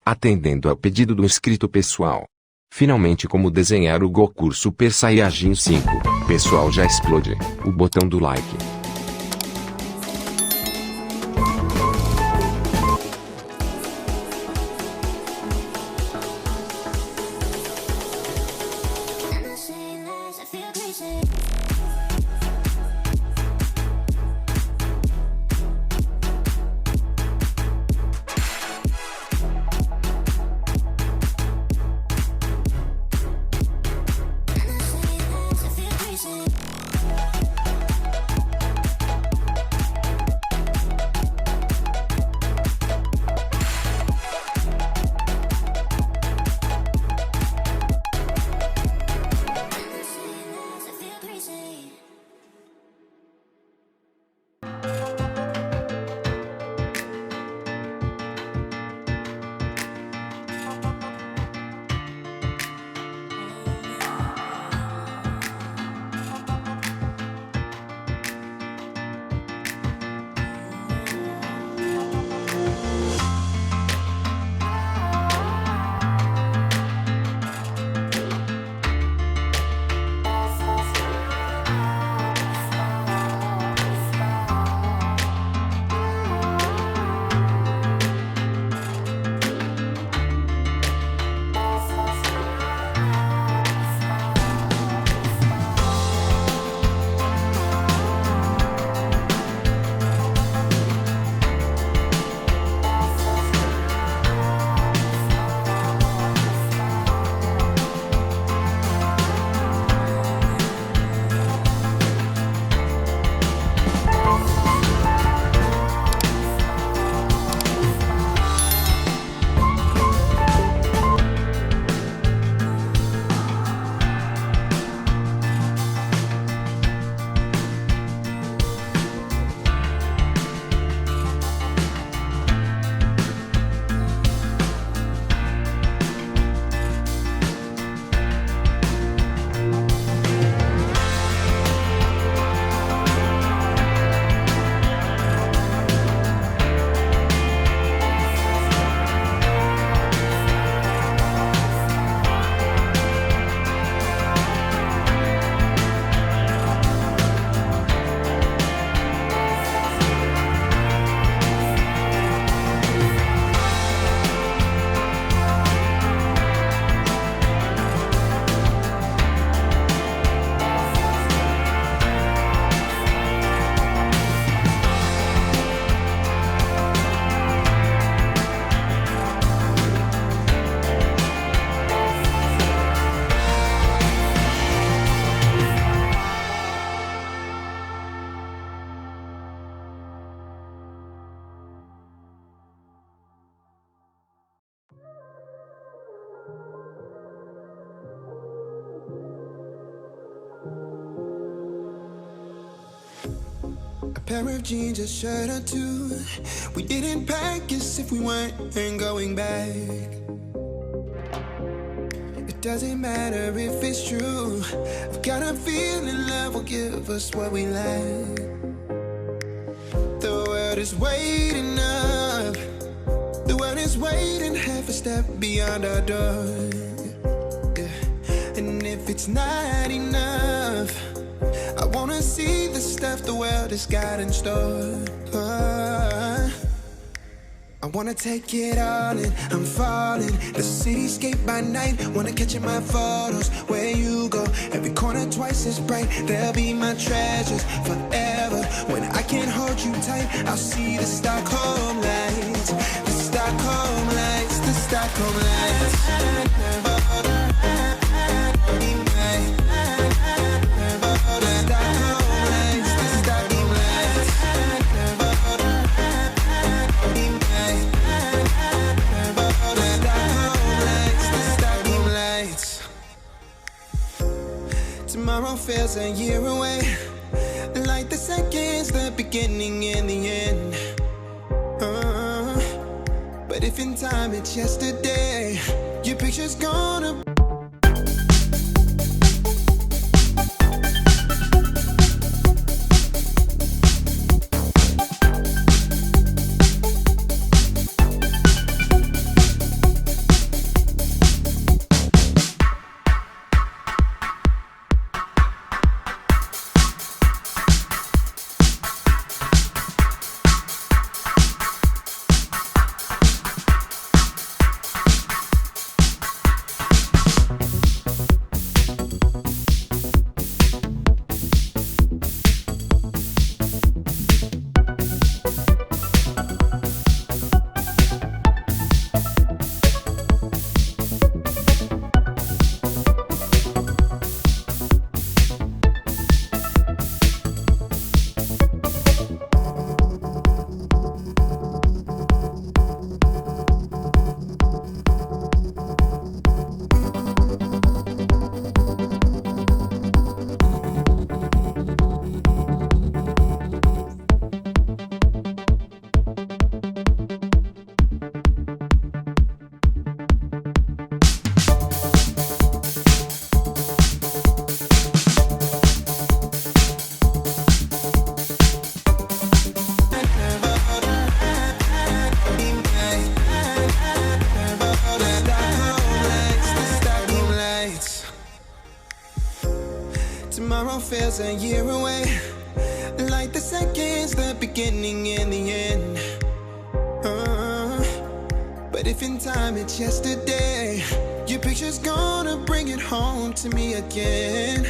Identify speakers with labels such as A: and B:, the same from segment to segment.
A: atendendo ao pedido do inscrito pessoal. Finalmente, como desenhar o Goku Super Saiyajin 5, pessoal, já explode o botão do like.
B: A pair of jeans, a shirt or two. We didn't pack as if we weren't going back. It doesn't matter if it's true. I've got a feeling love will give us what we lack. The world is waiting up. The world is waiting half a step beyond our door. Yeah. And if it's not enough, I wanna see the stuff the world has got in store. I wanna take it all in, I'm falling. The cityscape by night, wanna catch in my photos. Where you go, every corner twice as bright. They'll be my treasures forever. When I can't hold you tight, I'll see the Stockholm lights. The Stockholm lights, the Stockholm lights. Tomorrow feels a year away, like the seconds, the beginning and the end. But if in time it's yesterday, your picture's gonna was a year away, like the seconds, the beginning and the end. But if in time it's yesterday, your picture's gonna bring it home to me again.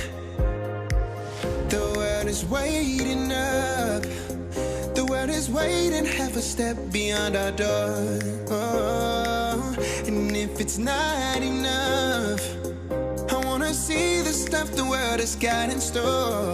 B: The world is waiting up, the world is waiting half a step beyond our door. And if it's not enough, I wanna see the stuff the world has got in store.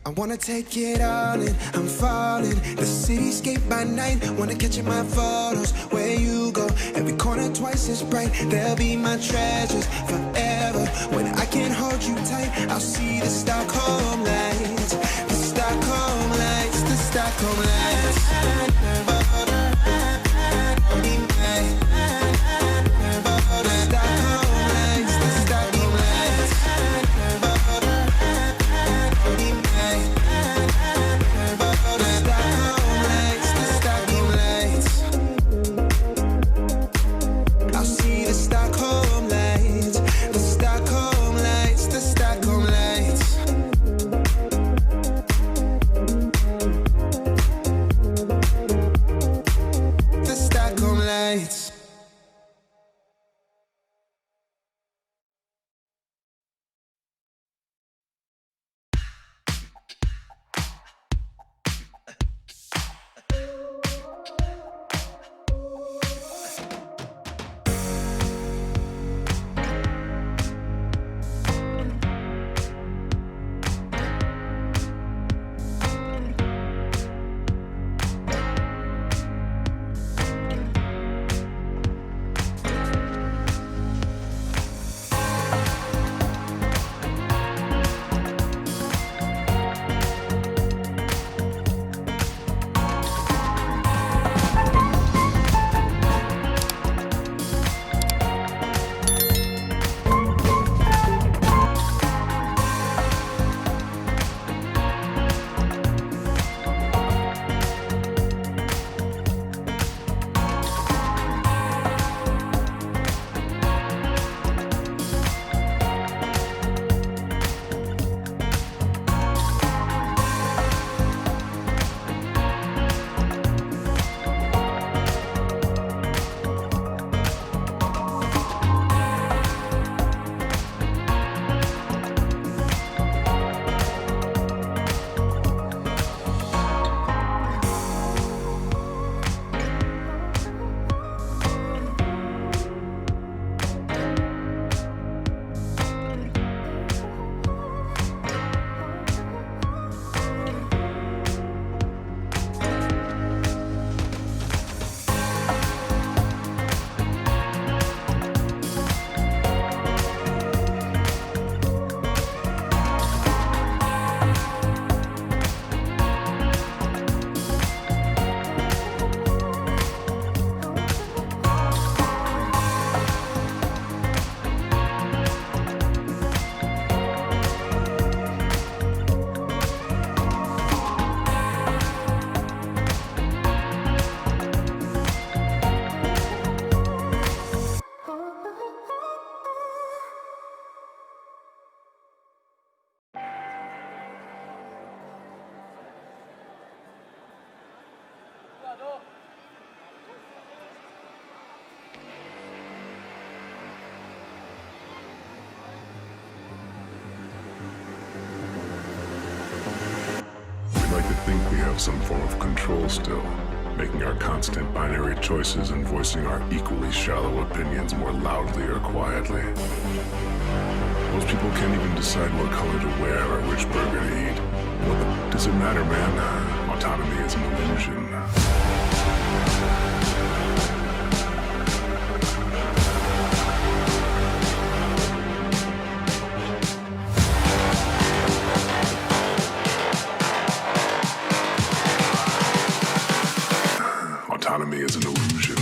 B: I wanna take it all in, I'm falling. The cityscape by night, wanna catch in my photos. Where you go, every corner twice as bright. They'll be my treasures forever. When I can't hold you tight, I'll see the Stockholm lights. The Stockholm lights, the Stockholm lights.
C: Some form of control still, making our constant binary choices and voicing our equally shallow opinions more loudly or quietly. Most people can't even decide what color to wear or which burger to eat. What does it matter, man? Autonomy is an illusion. Autonomy is an illusion.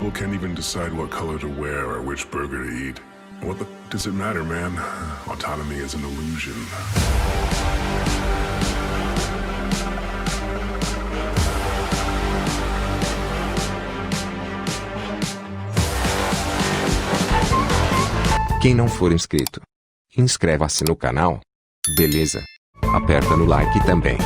C: people can't even decide what color to wear or which burger to eat. What the does it matter, man? Autonomy is an illusion.
A: Quem não for inscrito, inscreva-se no canal. Beleza? Aperta no like também.